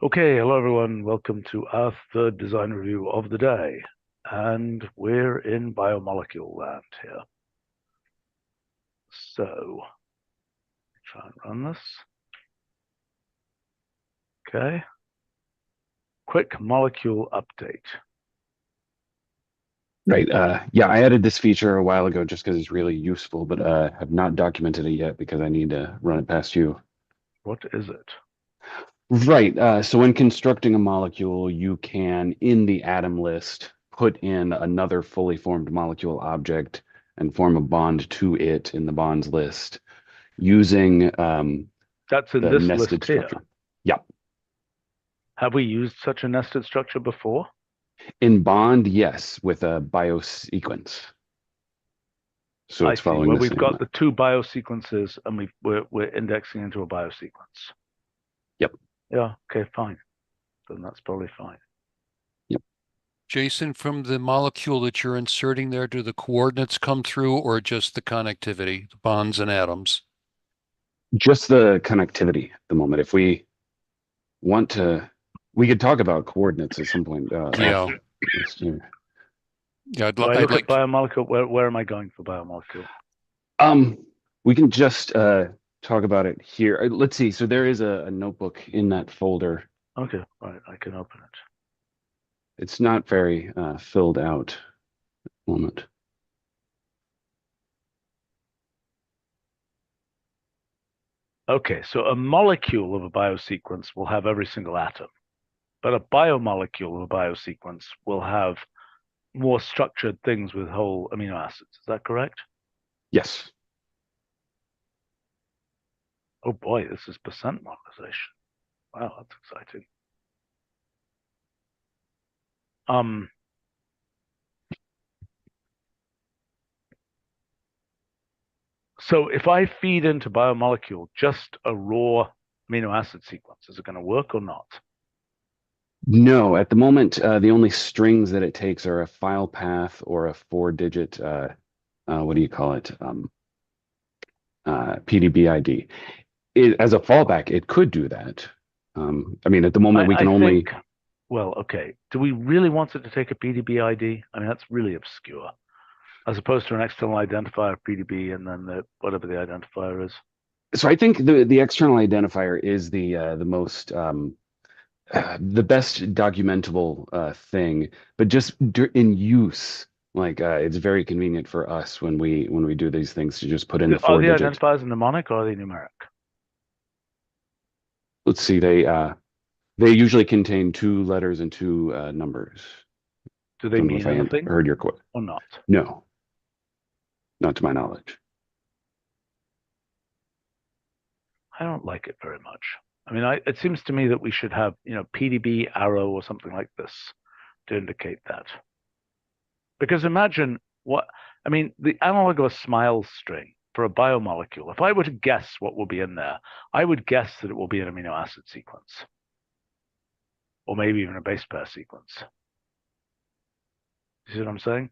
Okay, hello everyone. Welcome to our third design review of the day. And we're in biomolecule land here. So, try and run this. Okay. Quick molecule update. Right. Yeah, I added this feature a while ago just because it's really useful, but have not documented it yet because I need to run it past you. What is it? Right. So when constructing a molecule, you can, in the atom list, put in another fully formed molecule object and form a bond to it in the bonds list using That's in the this nested list here. structure. Yeah. Have we used such a nested structure before? In bond, yes, with a biosequence. So I it's see. following Well, the we've same. got the two biosequences and we're indexing into a biosequence. Yep. Yeah, okay, fine. Then that's probably fine. Yep. Jason, from the molecule that you're inserting there, do the coordinates come through or just the connectivity, the bonds and atoms? Just the connectivity at the moment. If we want to, we could talk about coordinates at some point. Yeah. Yeah, Do I I'd look at like, biomolecule? Where am I going for biomolecule? Um, we can just talk about it here. Let's see. So there is a notebook in that folder. Okay, right, I can open it. It's not very filled out at the moment. Okay, so a molecule of a biosequence will have every single atom, but a biomolecule of a biosequence will have more structured things with whole amino acids. Is that correct? Yes. Oh boy, this is percent modernization. Wow, that's exciting. So if I feed into biomolecule just a raw amino acid sequence, is it going to work or not? No, at the moment, the only strings that it takes are a file path or a four-digit, what do you call it? PDB ID. As a fallback, it could do that. I mean, at the moment, we I can only. think, well, okay. Do we really want it to take a PDB ID? I mean, that's really obscure, as opposed to an external identifier PDB and then whatever the identifier is. So I think the external identifier is the most the best documentable thing, but just in use, like it's very convenient for us when we do these things to just put in the Are four the digit. identifiers mnemonic or are they numeric? Let's see, they usually contain two letters and two numbers. Do they Don't know if mean I anything heard your quote. or not? No, not to my knowledge. I don't like it very much. I mean, it seems to me that we should have, PDB arrow or something like this to indicate that. Because imagine I mean, the analog of a smile string for a biomolecule, if I were to guess what will be in there, I would guess that it will be an amino acid sequence, or maybe even a base pair sequence. You see what I'm saying?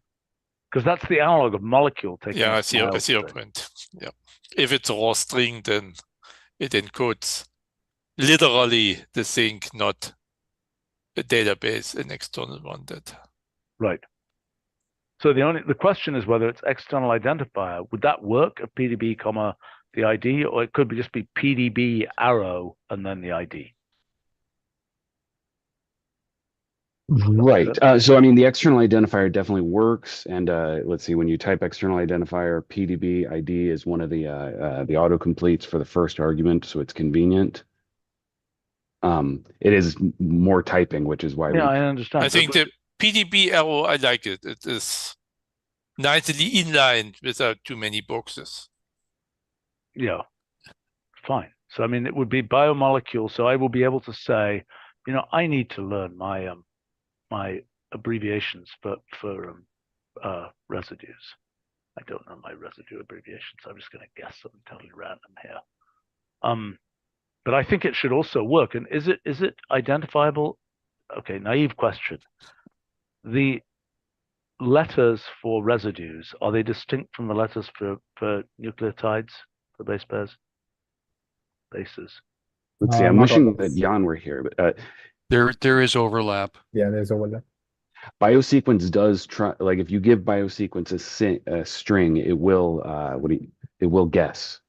Because that's the analog of molecule taking Yeah, a I smile see your string. point. Yeah. If it's a raw string, then it encodes literally the thing, not a database, an external one that. Right. So the question is whether it's external identifier. Would that work? A PDB comma the ID, or it could just be PDB arrow and then the ID. Right. So I mean, the external identifier definitely works. And let's see, when you type external identifier, PDB ID is one of the autocompletes for the first argument, so it's convenient. It is more typing, which is why Yeah, I I understand. think the PDB arrow, I like it. It is nicely inlined without too many boxes. Yeah, fine. So I mean, it would be biomolecule. So I will be able to say, I need to learn my abbreviations for residues. I don't know my residue abbreviations. I'm just going to guess something totally random here. But I think it should also work. And is it identifiable? Okay, naive question. The letters for residues, are they distinct from the letters for nucleotides, for base pairs? Bases. Let's see. I'm Not wishing that always. Jan were here, but There is overlap. Yeah, there's overlap. biosequence does try, like if you give biosequence a string, it will it will guess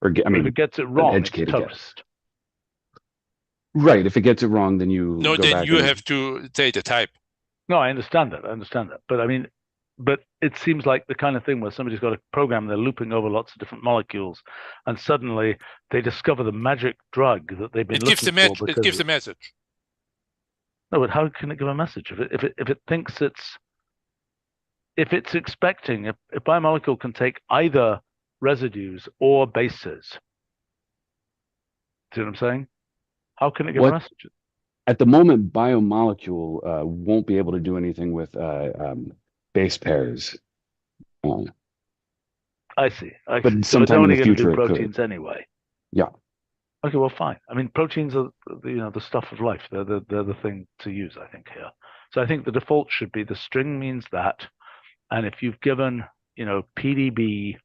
or I But if mean it gets it an wrong, it's educated guess. toast. Right. If it gets it wrong, then you No, go then back you and have to say the type. No, I understand that. I understand that. But I mean, but it seems like the kind of thing where somebody's got a program, they're looping over lots of different molecules, and suddenly they discover the magic drug that they've been It gives looking the for it because gives a message. no, but how can it give a message if it thinks if it's expecting if biomolecule can take either residues or bases? See what I'm saying? How can it give a what message? at the moment biomolecule won't be able to do anything with base pairs. I see. I But see. So it's sometime in only the going to do future it could. proteins anyway. Yeah. Okay, well, fine. I mean, proteins are the stuff of life. They're the thing to use, I think, here. So I think the default should be the string means that, and if you've given PDB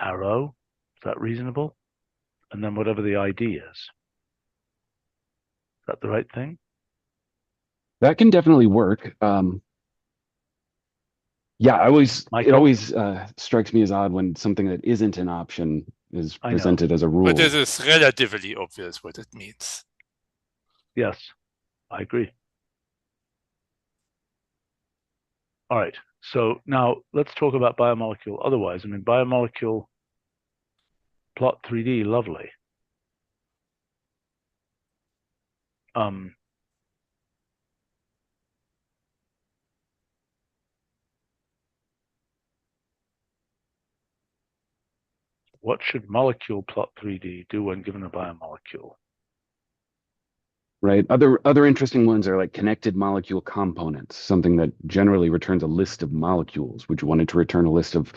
arrow, is that reasonable? And then whatever the ID is that the right thing? That can definitely work. Yeah, it Michael? always strikes me as odd when something that isn't an option is I know. presented as a rule. But this is relatively obvious what it means. Yes, I agree. All right. So now let's talk about biomolecule. Otherwise, I mean, biomolecule plot 3D, lovely. What should molecule plot 3D do when given a biomolecule? Right. Other interesting ones are like connected molecule components, something that generally returns a list of molecules. Would you want it to return a list of?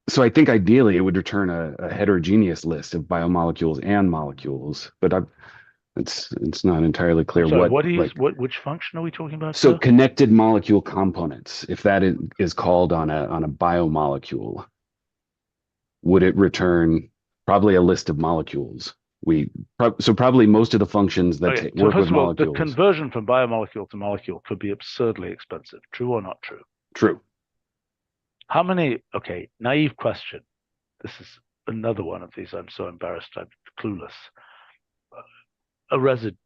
So I think ideally it would return a heterogeneous list of biomolecules and molecules, but it's not entirely clear I'm sorry, what which function are we talking about So here? connected molecule components, if that is called on a biomolecule, would it return probably a list of molecules? So probably most of the functions that Okay, so work first with of all, the molecules. conversion from biomolecule to molecule could be absurdly expensive. True or not true? True. How many? Okay, naive question. This is another one of these. I'm so embarrassed. I'm clueless.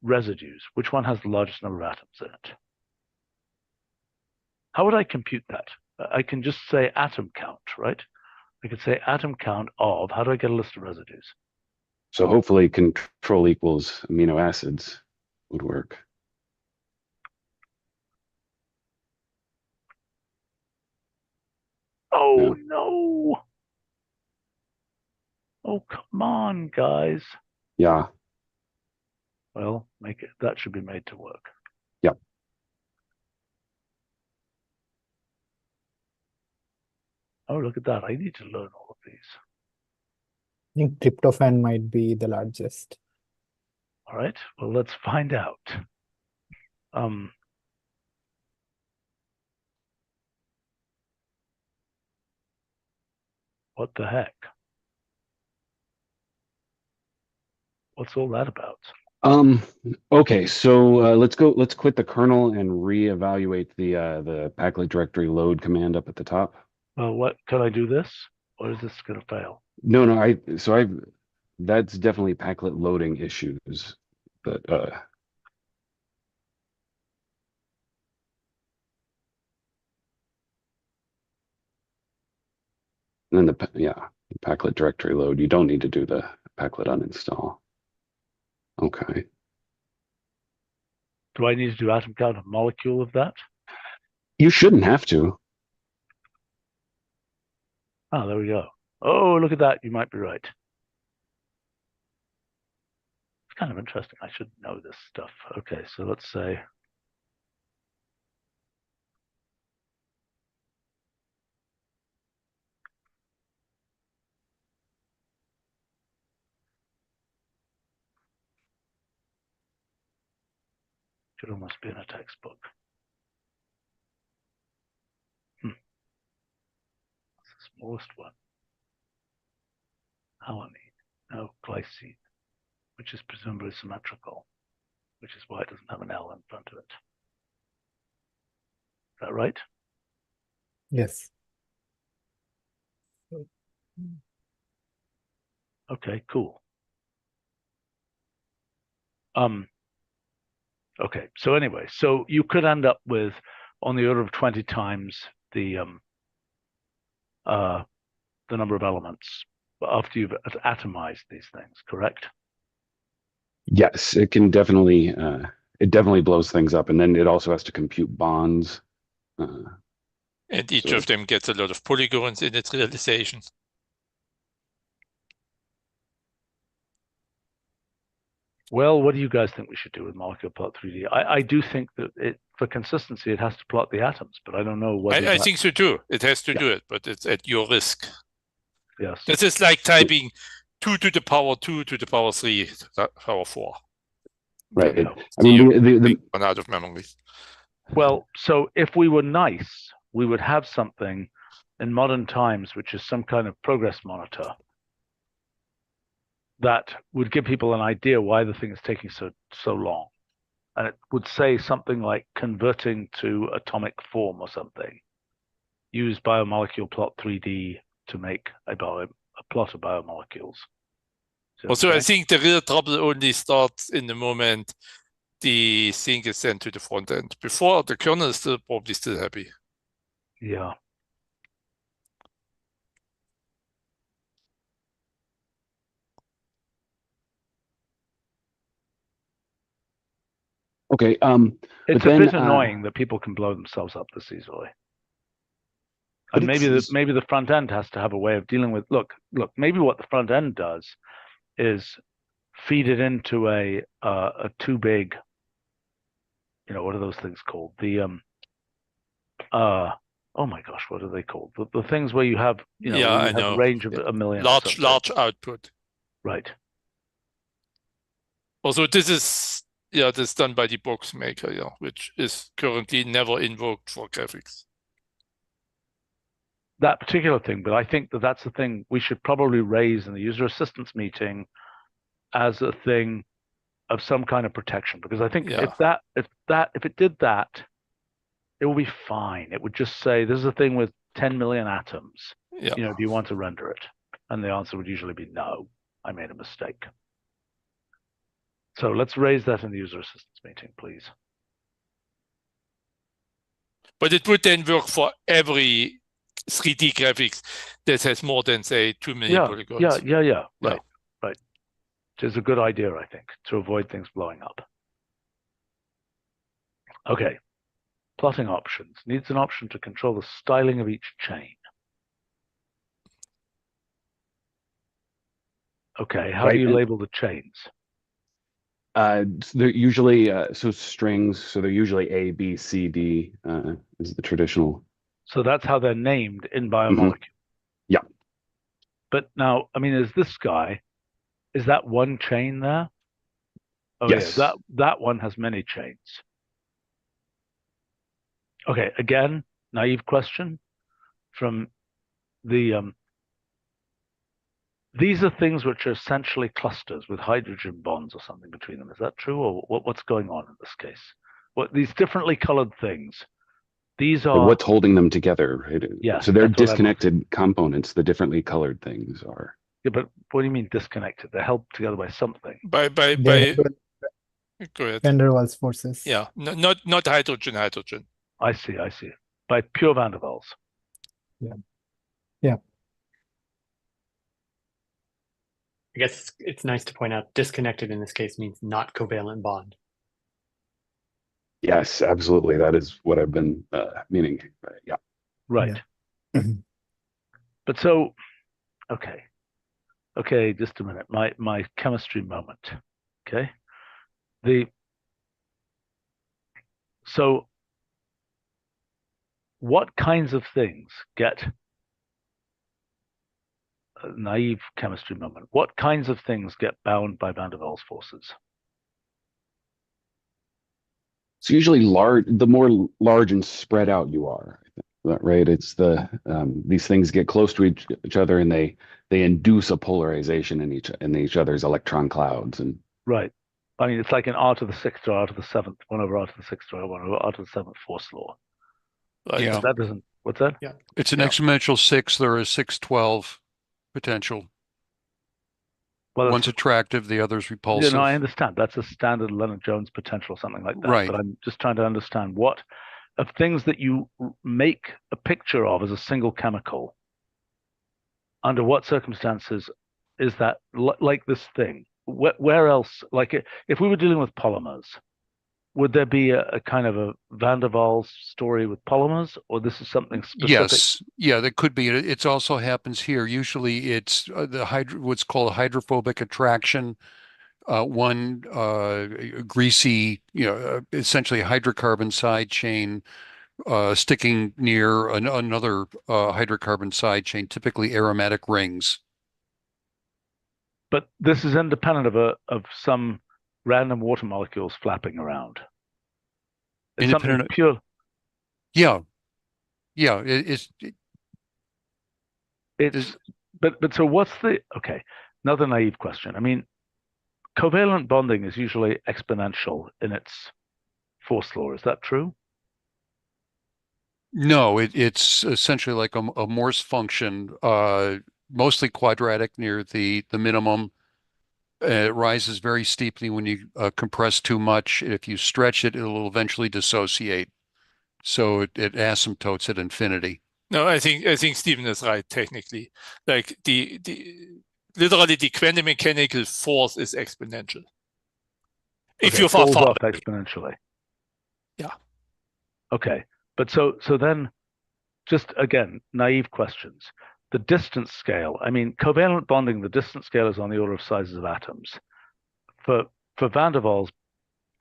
Residues. Which one has the largest number of atoms in it? How would I compute that? I can just say atom count, right? I could say atom count of. How do I get a list of residues? So hopefully control equals amino acids would work. Oh no! Oh come on, guys. Yeah. Well, make it. That should be made to work. Yep. Oh, look at that. I need to learn all of these. I think tryptophan might be the largest. All right. Well, let's find out. What the heck? What's all that about? Okay, so let's quit the kernel and reevaluate the Packlet directory load command up at the top. Well, what can I do this, or is this going to fail? No, that's definitely Packlet loading issues, but then the Packlet directory load, you don't need to do the Packlet uninstall. Okay. Do I need to do atom count of molecule of that? You shouldn't have to. Oh, there we go. Oh, look at that. You might be right. It's kind of interesting. I should know this stuff. Okay, so let's say should almost be in a textbook. That's the smallest one. alanine, no glycine, which is presumably symmetrical, which is why it doesn't have an L in front of it. Is that right? Yes. Okay, cool. Okay, so anyway, so you could end up with on the order of 20 times the number of elements after you've atomized these things, correct? Yes, it can definitely it definitely blows things up, and then it also has to compute bonds. And each So- of them gets a lot of polygons in its realization. Well, what do you guys think we should do with MoleculePlot3D? I do think that for consistency, it has to plot the atoms, but I don't know whether I think so too. It has to Yeah. do it, but it's at your risk. Yes. This is like typing 2 to the power 2 to the power 3 to the power 4. Right. Then I mean, you the take one out of memory. Well, so if we were nice, we would have something in modern times, which is some kind of progress monitor that would give people an idea why the thing is taking so long. And it would say something like converting to atomic form or something. Use BioMoleculePlot3D to make a plot of biomolecules. So Also, I think the real trouble only starts in the moment the thing is sent to the front end. Before, the kernel is probably still happy. yeah. okay. It's But a then, bit annoying that people can blow themselves up this easily. But And it's- maybe the front end has to have a way of dealing with look, maybe what the front end does is feed it into a too big, what are those things called? The oh my gosh, what are they called? The things where you have, Yeah, where I you have know. a range of a million or something. Large output. Right. Also, this is this is done by the box maker, which is currently never invoked for graphics. That particular thing, but I think that that's the thing we should probably raise in the user assistance meeting as a thing of some kind of protection, because I think Yeah. if it did that, it will be fine. It would just say this is a thing with 10 million atoms. Yeah. Do you want to render it? And the answer would usually be no. I made a mistake. So let's raise that in the user assistance meeting, please. But it would then work for every 3D graphics that has more than, say, 2 million polygons. Yeah. Right. Which is a good idea, I think, to avoid things blowing up. Okay. Plotting options. Needs an option to control the styling of each chain. Okay. How do you label the chains? They're usually so strings. So they're usually A, B, C, D is the traditional. So that's how they're named in BioMolecule. Yeah. But now, I mean, is that one chain there? Oh Yes. yeah, that one has many chains. Okay, again, naive question from the these are things which are essentially clusters with hydrogen bonds or something between them. Is that true, or what's going on in this case? What these differently colored things? These are what's holding them together, right? Yes, So they're that's what I'm disconnected components. The differently colored things are. Yeah, but what do you mean disconnected? They're held together by something. By They go ahead. van der Waals forces. Yeah, not hydrogen. I see. By pure van der Waals. Yeah. I guess it's nice to point out disconnected in this case means not covalent bond. Yes, absolutely. That is what I've been meaning. Yeah. Right. Yeah. But so, okay, just a minute. My chemistry moment. Okay. So what kinds of things get a naive chemistry moment? What kinds of things get bound by van der Waals forces? So usually the more large and spread out you are, right? It's these things get close to each other, and they induce a polarization in each other's electron clouds. And Right. I mean, it's like an R to the sixth or R to the seventh, 1 over R to the sixth or 1 over R to the seventh force law. Right. Yeah. But that doesn't, what's that? Yeah. It's an Yeah. exponential 6. There is 612 potential. Well, One's attractive, the other's you repulsive. know, I understand. That's a standard Leonard-Jones potential, something like that. Right. But I'm just trying to understand what, of things that you make a picture of as a single chemical, under what circumstances is that like this thing? Where else, like if we were dealing with polymers, would there be a kind of a van der Waals story with polymers, or this is something specific? Yes, yeah, that could be. It also happens here. Usually, it's what's called hydrophobic attraction. One greasy, essentially hydrocarbon side chain sticking near another hydrocarbon side chain, typically aromatic rings. But this is independent of some random water molecules flapping around. It's something Independent. pure. Yeah, yeah. But so what's the okay? Another naive question. I mean, covalent bonding is usually exponential in its force law. Is that true? No, it's essentially like a Morse function, mostly quadratic near the minimum. It rises very steeply when you compress too much. If you stretch it, it'll eventually dissociate. So it asymptotes at infinity. No, I think Stephen is right technically. Like literally the quantum mechanical force is exponential. If Okay, you're it far falls far off away. exponentially. Yeah. Okay, but so then, just again, naive questions. The distance scale. I mean, covalent bonding. The distance scale is on the order of sizes of atoms. For van der Waals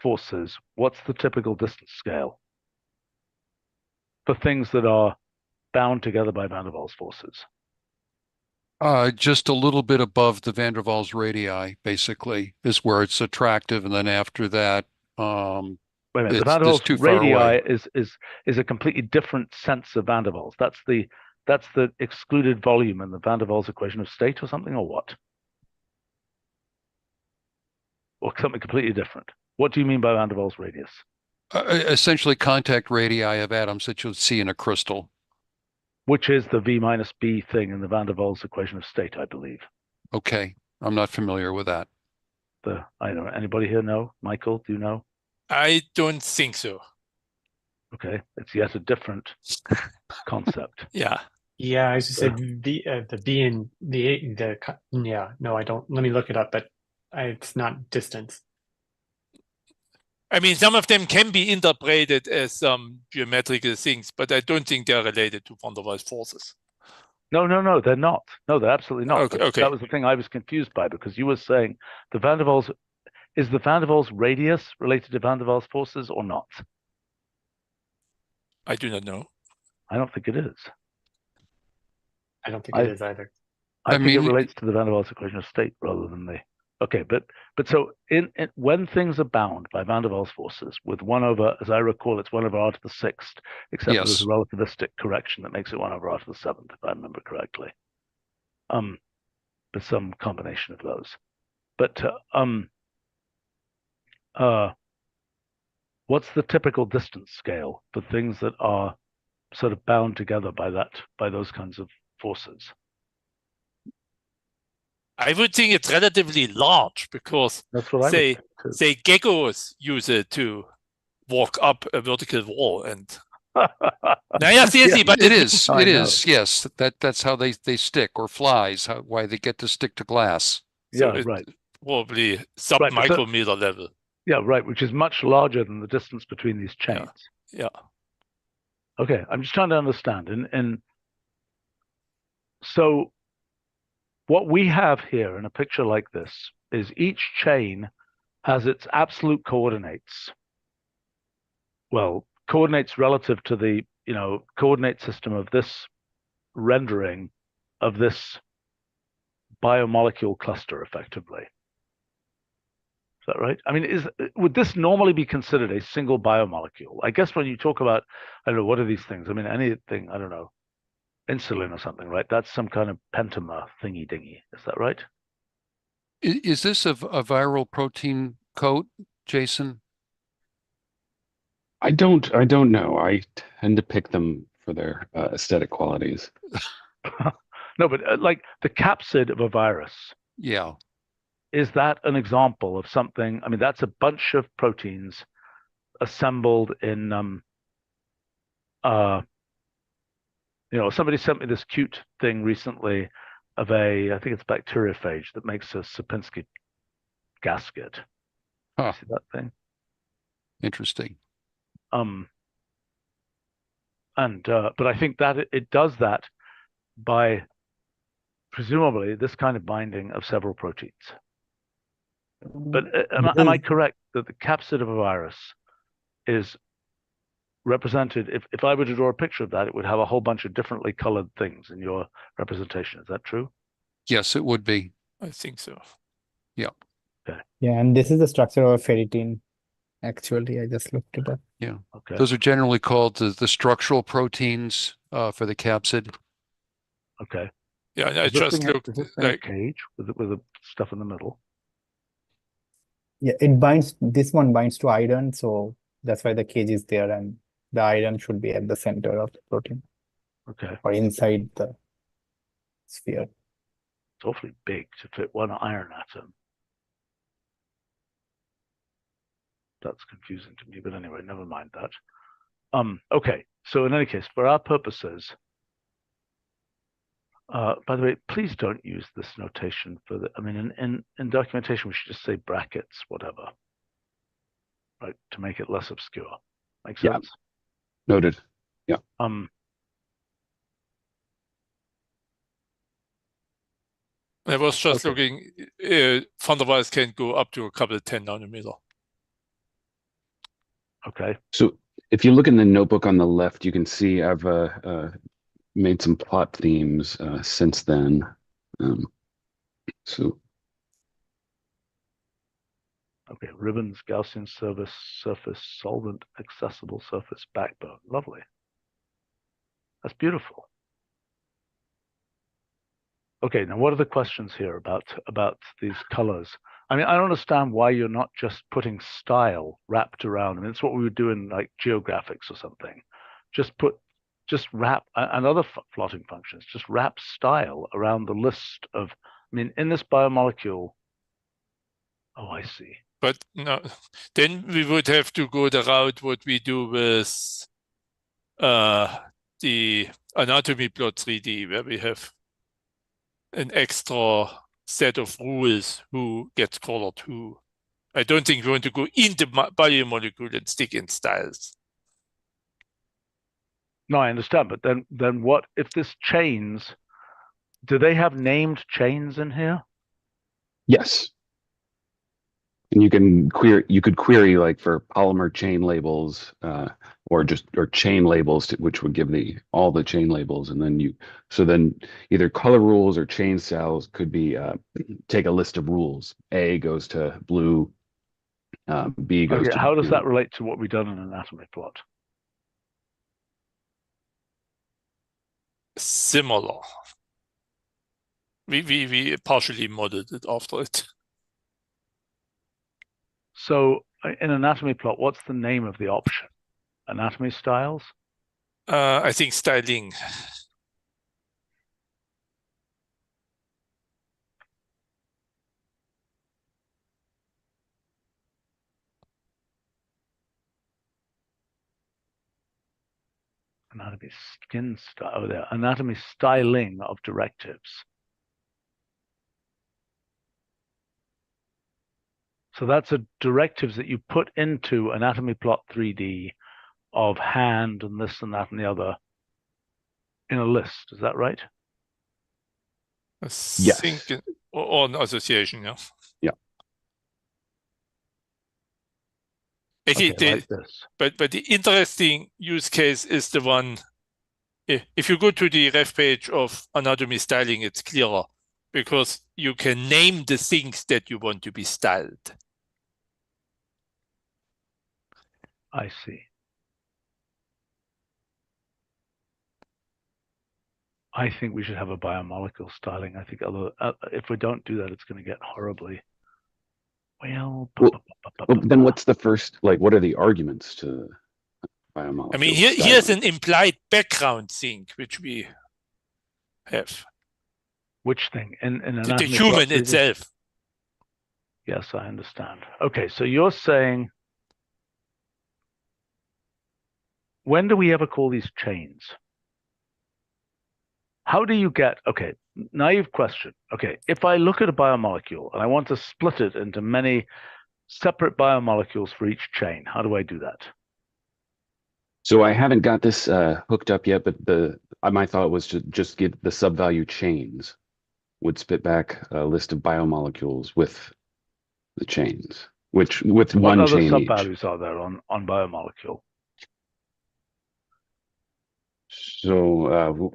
forces, what's the typical distance scale for things that are bound together by van der Waals forces? Just a little bit above the van der Waals radii, basically, is where it's attractive, and then after that, Wait a minute, the it's van der just Waals too far radii away. is a completely different sense of van der Waals. That's the excluded volume in the van der Waals equation of state or something, or what? Or something completely different. What do you mean by van der Waals radius? Essentially, contact radii of atoms that you'll see in a crystal. Which is the V minus B thing in the van der Waals equation of state, I believe. Okay, I'm not familiar with that. I don't know. Anybody here know? Michael, do you know? I don't think so. Okay, it's yet a different concept. Yeah. Yeah, I just said the B and yeah, no, I don't. Let me look it up, but it's not distance. I mean, some of them can be interpreted as some geometrical things, but I don't think they're related to van der Waals forces. No, they're not. No, they're absolutely not. Okay. That was the thing I was confused by, because you were saying the van der Waals, is the van der Waals radius related to van der Waals forces or not? I do not know. I don't think it is. I don't think it is either. I think mean, it relates to the van der Waals equation of state rather than the. Okay, but so in when things are bound by van der Waals forces with 1 over, as I recall, it's 1 over R to the sixth, except Yes. there's a relativistic correction that makes it 1 over R to the seventh, if I remember correctly. But some combination of those. But what's the typical distance scale for things that are sort of bound together by those kinds of forces? I would think it's relatively large because That's what I would think too. say geckos use it to walk up a vertical wall, and no, yeah, seriously, but it is. I It know. is. Yes, that's how they stick, or flies. Why they get to stick to glass. so Yeah, it's right. probably sub Right, but micrometer level. Yeah, right, which is much larger than the distance between these chains. Yeah. Okay, I'm just trying to understand. And so what we have here in a picture like this is each chain has its absolute coordinates. Well, coordinates relative to the, coordinate system of this rendering of this biomolecule cluster, effectively. that right? I mean, would this normally be considered a single biomolecule? I guess when you talk about, I don't know, what are these things? I mean, anything, I don't know, insulin or something, right? That's some kind of pentamer thingy dingy. Is that right? Is this a viral protein coat, Jason? I don't know. I tend to pick them for their aesthetic qualities. No, but like the capsid of a virus, Yeah. is that an example of something? I mean, that's a bunch of proteins assembled in somebody sent me this cute thing recently of I think it's bacteriophage that makes a Sierpinski gasket. Huh. See that thing? Interesting. But I think that it does that by presumably this kind of binding of several proteins. But am I correct that the capsid of a virus is represented? If I were to draw a picture of that, it would have a whole bunch of differently colored things in your representation. Is that true? Yes, it would be. I think so. Yeah. Okay. Yeah, and this is the structure of ferritin. Actually, I just looked it up. Yeah. Okay. Those are generally called the structural proteins for the capsid. Okay. Yeah, and I Is this just thing looked is this thing a like cage with the stuff in the middle? Yeah, it binds, this one binds to iron, so that's why the cage is there, and the iron should be at the center of the protein Okay. or inside the sphere. It's awfully big to fit one iron atom. That's confusing to me, but anyway, never mind that. Okay, so in any case, for our purposes, by the way, please don't use this notation for the, I mean, in documentation, we should just say brackets, whatever, right, to make it less obscure. Make Yeah. sense? Noted. I was just Okay. looking, van der Waals can go up to a couple of 10 nanometer. Okay. So if you look in the notebook on the left, you can see I've made some plot themes since then. So Okay, ribbons, Gaussian service, surface, solvent, accessible surface, backbone. Lovely. That's beautiful. Okay, now what are the questions here about these colors? I mean, I don't understand why you're not just putting style wrapped around. I mean, it's what we would do in like geographics or something. Just wrap, and other plotting functions, just wrap style around the list of, I mean, in this biomolecule, oh, I see. But no, then we would have to go the route what we do with the anatomy plot 3D, where we have an extra set of rules who gets colored who. I don't think we want to go into biomolecule and stick in styles. No, I understand, but then what if this chains? Do they have named chains in here? yes. And you could query like for polymer chain labels or chain labels which would give all the chain labels, and then either color rules or chain styles could be take a list of rules. A goes to blue, B goes Okay, to how does that relate to what we've done in anatomy plot? Similar. We partially modeled it after it. So in anatomy plot, what's the name of the option? Anatomy styles? I think styling. Anatomy skin style. Oh, there. Anatomy styling of directives. So that's a directives that you put into anatomy plot 3D of hand and this and that and the other in a list. Is that right? I Yes. think or an association, yeah. Yeah. Okay, like this. But the interesting use case is the one. If you go to the ref page of anatomy styling, it's clearer because you can name the things that you want to be styled. I see. I think we should have a biomolecule styling. I think if we don't do that, it's going to get horribly. Well, then what's the first, like, what are the arguments to biomolecule? I mean, here's an implied background thing which we have. Which thing? In The anatomy human plot 3D? itself. Yes, I understand. Okay, so you're saying, when do we ever call these chains? How do you get, okay, naive question. Okay, if I look at a biomolecule and I want to split it into many separate biomolecules for each chain, how do I do that? So I haven't got this hooked up yet, but my thought was to just get the sub-value chains would spit back a list of biomolecules with the chains, with one What other chain each. sub-values are there on BioMolecule? So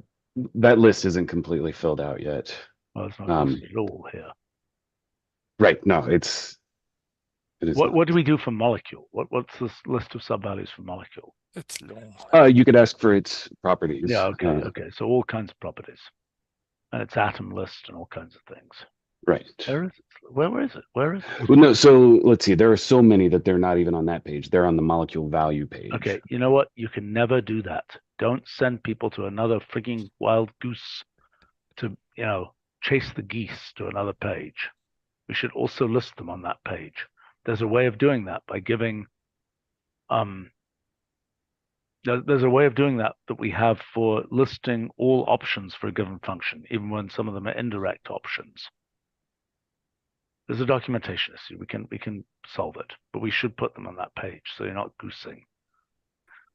that list isn't completely filled out yet. Well, it's not listed at all here. Right. No, it is. What do we do for molecule? What's this list of sub-values for molecule? It's long. You could ask for its properties. Yeah, okay. So all kinds of properties. And its atom list and all kinds of things. Right. Where is it? Where is it? Well, no, so let's see. There are so many that they're not even on that page. They're on the molecule value page. Okay, you know what? You can never do that. Don't send people to another freaking wild goose to, chase the geese to another page. We should also list them on that page. There's a way of doing that by giving, there's a way of doing that we have for listing all options for a given function, even when some of them are indirect options. There's a documentation issue. We can solve it, but we should put them on that page so you're not goosing.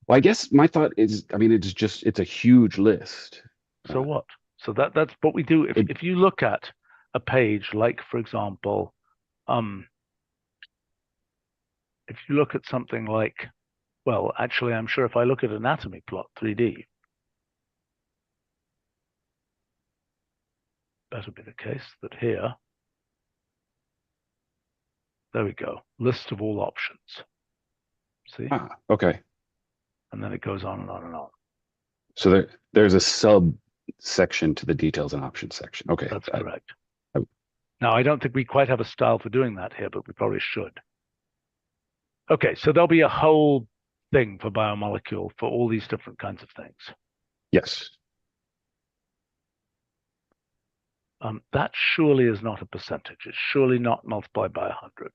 Well, I guess my thought is, I mean, it's a huge list. So what? So that's what we do. If you look at a page, like, for example, if you look at something like, well, actually, I'm sure if I look at anatomy plot 3D, that'll be the case that here, there we go, list of all options. See? Okay. And then it goes on and on and on. So there's a subsection to the details and options section. Okay. That's correct. Now, I don't think we quite have a style for doing that here, but we probably should. Okay, so there'll be a whole thing for biomolecule for all these different kinds of things. Yes. That surely is not a percentage. It's surely not multiplied by 100.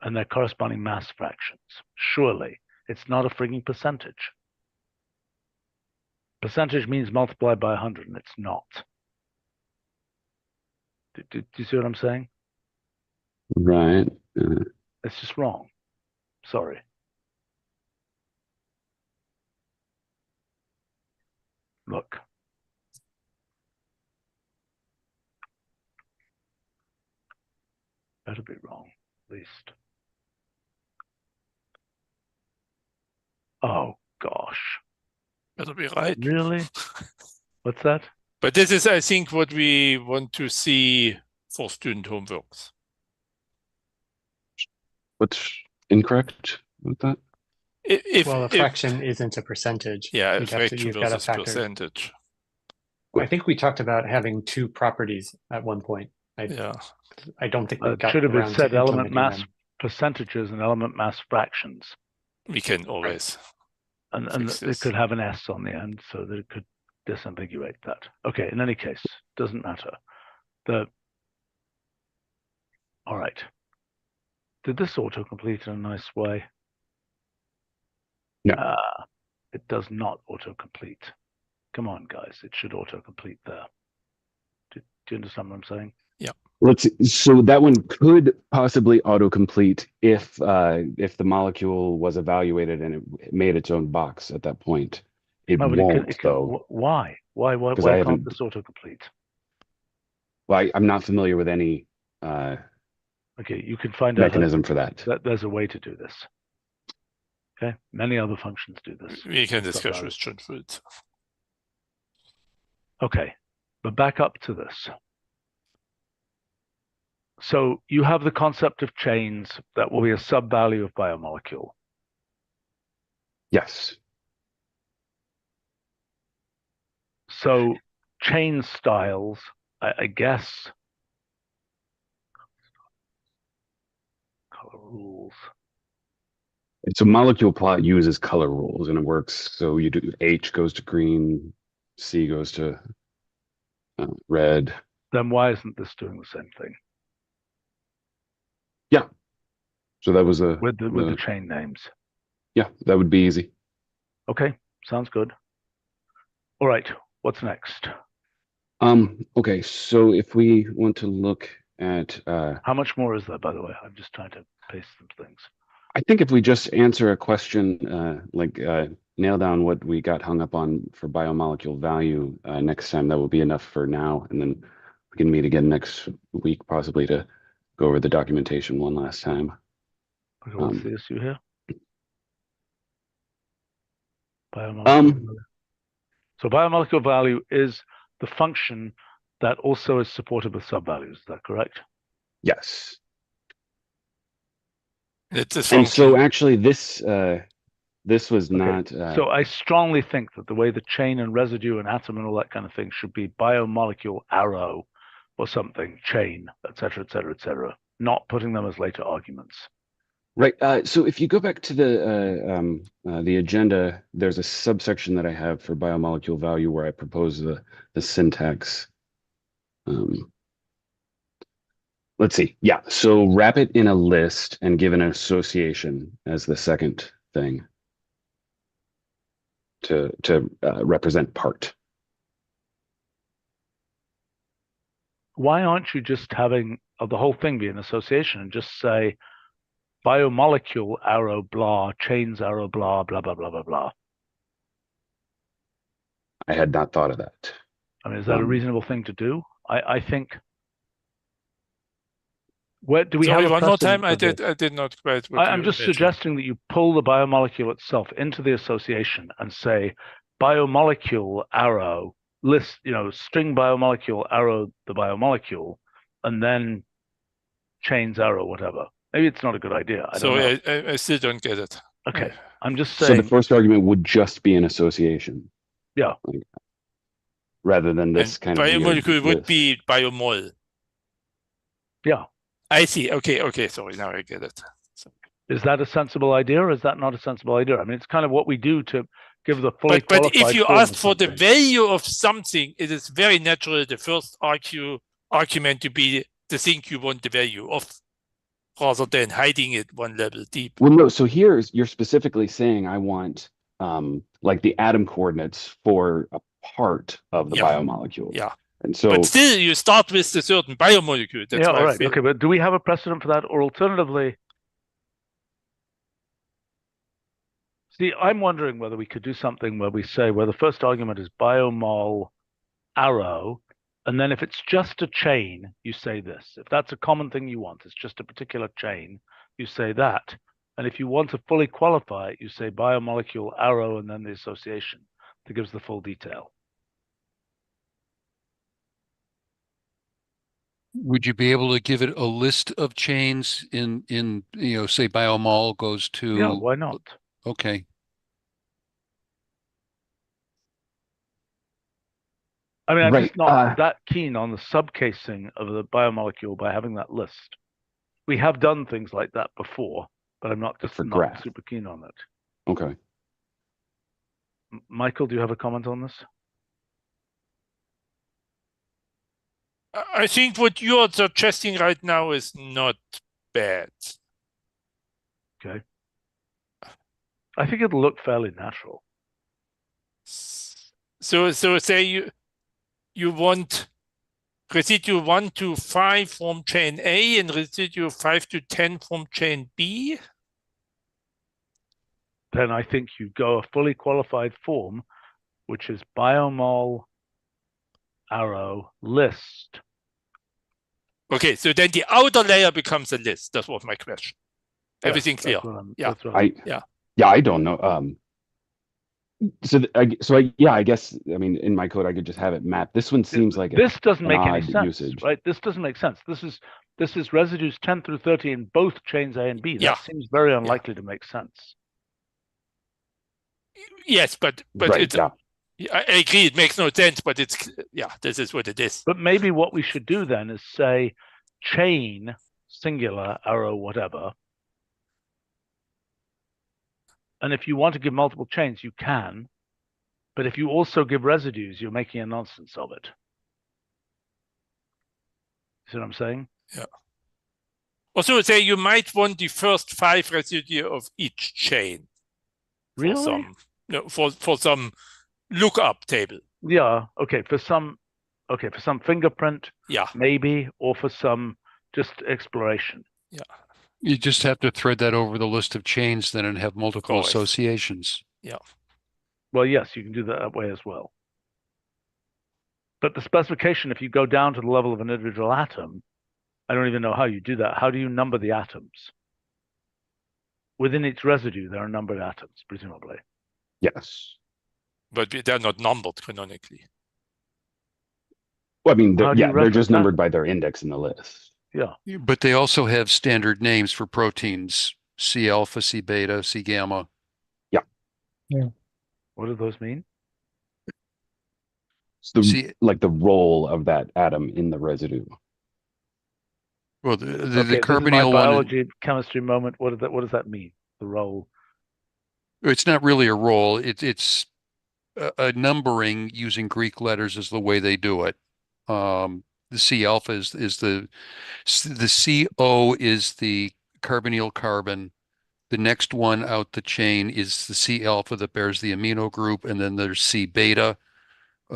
And their corresponding mass fractions. Surely it's not a frigging percentage. Percentage means multiplied by 100, and it's not. Do you see what I'm saying? Right. It's just wrong. Sorry. Look. Better be wrong, at least. Oh, gosh. Better be right. Really? What's that? But this is, I think, what we want to see for student homeworks. What's incorrect with that? Well, a fraction isn't a percentage. Yeah, a You'd fraction you've got to versus factor. percentage. I think we talked about having two properties at one point. Yeah. I don't think we It got should have been around said to element implementing mass them. percentages and element mass fractions. We can always. And fix it this. could have an S on the end so that it could disambiguate that. Okay, in any case, doesn't matter. All right. Did this autocomplete in a nice way? No. It does not autocomplete. Come on, guys. It should autocomplete there. Do you understand what I'm saying? Yeah. Let's see. So that one could possibly autocomplete if the molecule was evaluated and it made its own box at that point. It won't, though. Why? Why I can't this autocomplete? Well, I'm not familiar with any Okay, you can find mechanism for that. There's a way to do this. Okay, many other functions do this. We can discuss with John Foods. Okay, but back up to this. So you have the concept of chains that will be a sub-value of biomolecule. Yes. So chain styles, I guess, color rules. So molecule plot uses color rules, and it works. So you do H goes to green, C goes to red. Then why isn't this doing the same thing Yeah. So that was with the chain names? yeah, that would be easy. Okay, sounds good. All right, what's next? Okay, so if we want to look at How much more is there, by the way? I'm just trying to paste some things. I think if we just answer a question, nail down what we got hung up on for biomolecule value next time, that will be enough for now. And then we can meet again next week, possibly to go over the documentation one last time. Okay, what's the issue here? Biomolecule value. So biomolecule value is the function that also is supported with sub-values. Is that correct? Yes. It's a And function. so actually this was not So I strongly think that the way the chain and residue and atom and all that kind of thing should be biomolecule arrow or something, chain, et cetera, not putting them as later arguments. right. So if you go back to the agenda, there's a subsection that I have for biomolecule value where I propose the syntax. Let's see. Yeah. So wrap it in a list and give an association as the second thing to represent part. Why aren't you just having the whole thing be an association and just say biomolecule arrow blah, chains arrow blah, blah, blah, blah, blah, blah? I had not thought of that. I mean, is that a reasonable thing to do? I think. Where do we Sorry, have a one more precedent time? for this? I did not quite. I'm just suggesting that you pull the biomolecule itself into the association and say biomolecule arrow list, string biomolecule arrow the biomolecule, and then chains arrow whatever. Maybe it's not a good idea. I don't know. I still don't get it. Okay, I'm just So saying. the first argument would just be an association. Yeah. Rather than this kind of biomolecule would list. be biomol. Yeah. I see. Okay. Sorry, now I get it. Is that a sensible idea, or is that not a sensible idea? I mean, it's kind of what we do to give the fully qualified. But if you form ask of for the something. value of something, it is very natural the first argument to be the thing you want the value of, rather than hiding it one level deep. Well, no. So here you're specifically saying I want like the atom coordinates for a part of the biomolecule. Yeah. And so, but still, you start with the certain biomolecule. That's all right. Okay, but do we have a precedent for that, or alternatively? See, I'm wondering whether we could do something where we say where the first argument is biomol arrow, and then if it's just a chain, you say this. If that's a common thing you want, it's just a particular chain, you say that. And if you want to fully qualify it, you say biomolecule arrow and then the association that gives the full detail. Would you be able to give it a list of chains in say biomol goes to? Yeah, why not? Okay. I mean, I'm just not that keen on the subcasing of the biomolecule by having that list. We have done things like that before, but I'm not not super keen on it. Okay. Michael, do you have a comment on this? I think what you are suggesting right now is not bad. Okay. I think it'll look fairly natural. So say you want residue 1 to 5 from chain A and residue 5 to 10 from chain B? Then I think you go a fully qualified form, which is biomol arrow list. Okay, so then the outer layer becomes a list. That was my question. Everything clear? Yeah. I don't know. I guess, I mean, in my code, I could just have it mapped. This one seems like this doesn't make any sense, usage. right? This doesn't make sense. This is this is residues 10 through 30 in both chains A and B. That Yeah. seems very unlikely to make sense. Yes, but Right, it's yeah. I agree. It makes no sense, but it's this is what it is. But maybe what we should do then is say chain, singular, arrow, whatever. And if you want to give multiple chains, you can. But if you also give residues, you're making a nonsense of it. See what I'm saying? Yeah. Also, say you might want the first 5 residue of each chain. Really? For some lookup table. Yeah. Okay. For some fingerprint, Yeah. maybe, or for some just exploration. Yeah. You just have to thread that over the list of chains then and have multiple Correct. associations. Yeah. Well, yes, you can do that way as well. But the specification, if you go down to the level of an individual atom, I don't even know how you do that. How do you number the atoms? Within each residue, there are numbered atoms, presumably. Yes. But they're not numbered canonically. Well, I mean, How do you they're reference just that? numbered by their index in the list. Yeah. But they also have standard names for proteins: C alpha, C beta, C gamma. What do those mean? It's the See, like the role of that atom in the residue. well, the Okay, this is my carbonyl one, biology, chemistry moment. What does that mean? The role. it's not really a role. It's a numbering using Greek letters is the way they do it. The C alpha is the CO is the carbonyl carbon. The next one out the chain is the C alpha that bears the amino group, and then there's C beta.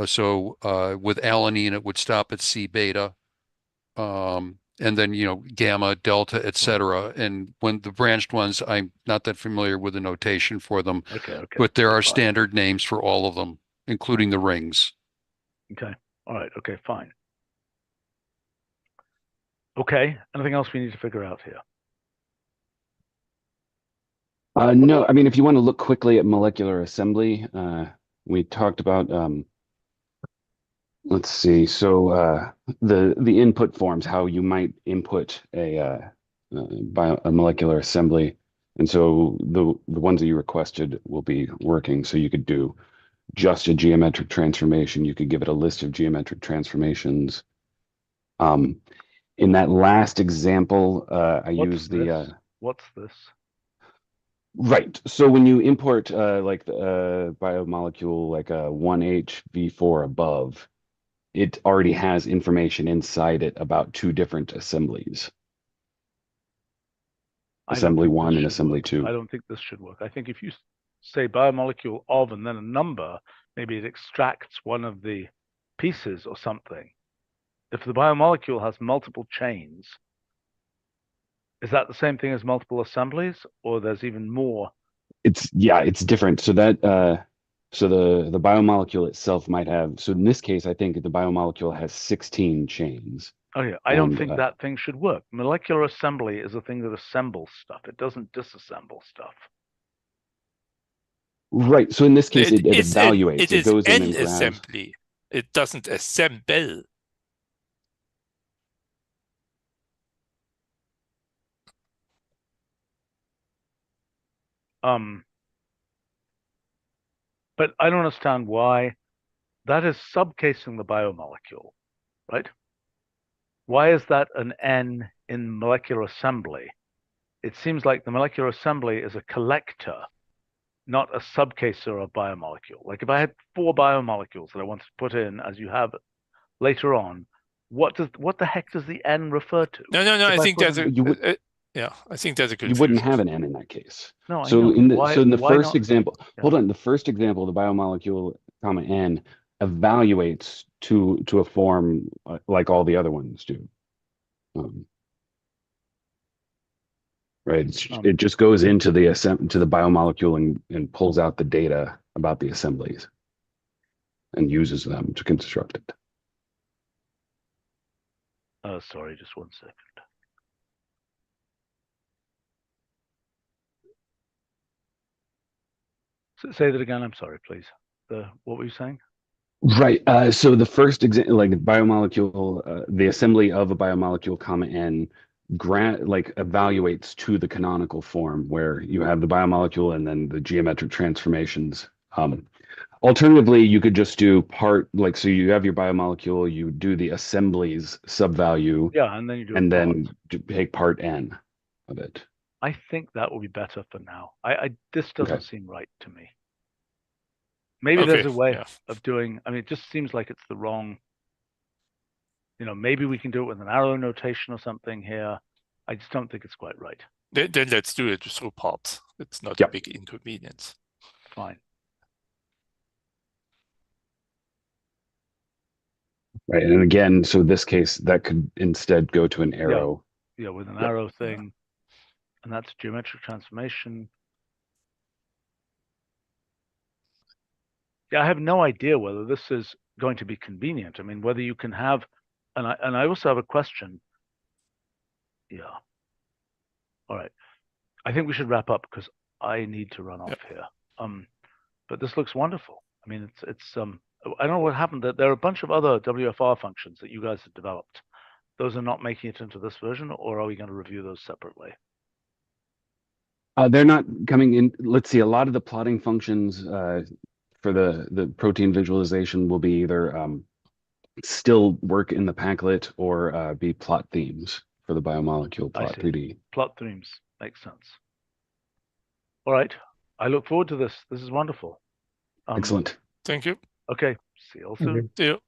So with alanine, it would stop at C beta. And then, gamma, delta, etc. And when the branched ones, I'm not that familiar with the notation for them, Okay. but there are Fine. standard names for all of them, including the rings. Okay. All right. Okay, fine. Okay. Anything else we need to figure out here? No, I mean, if you want to look quickly at molecular assembly, we talked about, let's see. So the input forms, how you might input a molecular assembly. And so the ones that you requested will be working. So you could do just a geometric transformation. You could give it a list of geometric transformations. In that last example, I use the What's this? right. So when you import like the biomolecule like a 1HV4 above, it already has information inside it about 2 different assemblies. Assembly 1 and assembly 2. I don't think this should work. I think if you say biomolecule of and then a number, maybe it extracts one of the pieces or something. If the biomolecule has multiple chains, is that the same thing as multiple assemblies, or there's even more? It's different. So that so the biomolecule itself might have, so in this case, I think the biomolecule has 16 chains. Okay, I don't think that thing should work. Molecular assembly is a thing that assembles stuff. It doesn't disassemble stuff. Right. So in this case, it evaluates. It goes in and grabs. Assembly. It doesn't assemble. But I don't understand why that is subcasing the biomolecule, right? Why is that an N in molecular assembly? It seems like the molecular assembly is a collector, not a subcaser of biomolecule. Like if I had 4 biomolecules that I wanted to put in, as you have later on, what the heck does the N refer to? No. I think there's I think there's a confusion. You wouldn't have an N in that case. No, so I know. In the first not? example, Yeah. hold on. The first example, the biomolecule comma N evaluates to a form like all the other ones do. Right. It just goes into the biomolecule and pulls out the data about the assemblies and uses them to construct it. Sorry, just 1 second. Say that again. I'm sorry, please. What were you saying? Right. So the first example, like biomolecule, the assembly of a biomolecule, comma n, evaluates to the canonical form where you have the biomolecule and then the geometric transformations. Alternatively, you could just do so you have your biomolecule, you do the assemblies subvalue, Yeah, and then you do and a then plot. take part n of it. I think that will be better for now. This doesn't seem right to me. Maybe there's a way of doing. I mean, it just seems like it's the wrong. Maybe we can do it with an arrow notation or something here. I just don't think it's quite right. Then let's do it through parts. It's not a big inconvenience. Fine. Right. And again, so this case, that could instead go to an arrow. Yeah, with an arrow thing. And that's geometric transformation. Yeah, I have no idea whether this is going to be convenient. I mean, whether you can have, and I also have a question. Yeah. All right. I think we should wrap up because I need to run off here. But this looks wonderful. I mean, it's I don't know what happened. There are a bunch of other WFR functions that you guys have developed. Those are not making it into this version, or are we going to review those separately? They're not coming in. Let's see. A lot of the plotting functions for the protein visualization will be either still work in the Packlet or be plot themes for the BioMolecule Plot3D. Plot themes makes sense. All right. I look forward to this. This is wonderful. Excellent. Thank you. Okay. See you all soon. See you.